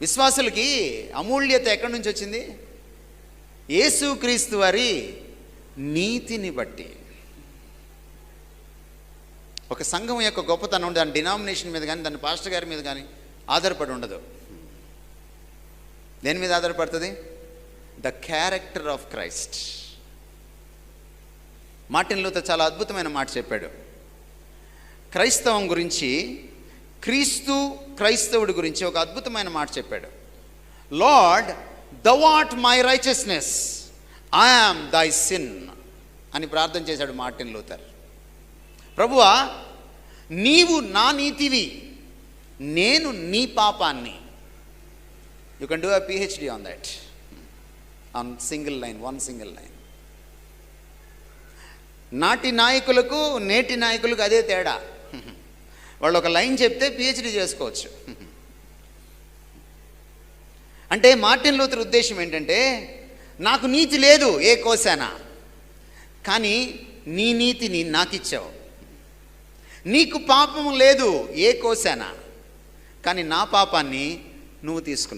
విశ్వాసులకి అమూల్యత ఎక్కడి నుంచి వచ్చింది? యేసుక్రీస్తు వారి నీతిని బట్టి. ఒక సంఘం యొక్క గొప్పతనం దాని డినామినేషన్ మీద కానీ, దాని పాస్టర్ గారి మీద కానీ ఆధారపడి ఉండదు. దేని మీద ఆధారపడుతుంది? The character of Christ. Martin Luther చాలా అద్భుతమైన మాట చెప్పాడు క్రైస్తవం గురించి, క్రైస్తవుడి గురించి ఒక అద్భుతమైన మాట చెప్పాడు. Lord, thou art my righteousness, I am thy sin అని ప్రార్థన చేశాడు మార్టిన్ లూథర్. ప్రభువా, నీవు నా నీతివి, నేను నీ పాపాన్ని. You can do a PhD on that, on single line, one single line. నాటి నాయకులకు నేటి నాయకులకు అదే తేడా. వాళ్ళు ఒక లైన్ చెప్తే PhD చేసుకోవచ్చు. అంటే మార్టిన్ లూథర్ ఉద్దేశం ఏంటంటే, నాకు నీతి లేదు ఏ కోశానా, కానీ నీ నీతిని నాకు ఇచ్చావు. నీకు పాపము లేదు ఏ కోశానా, కానీ నా పాపాన్ని నువ్వు తీసుకున్నావు.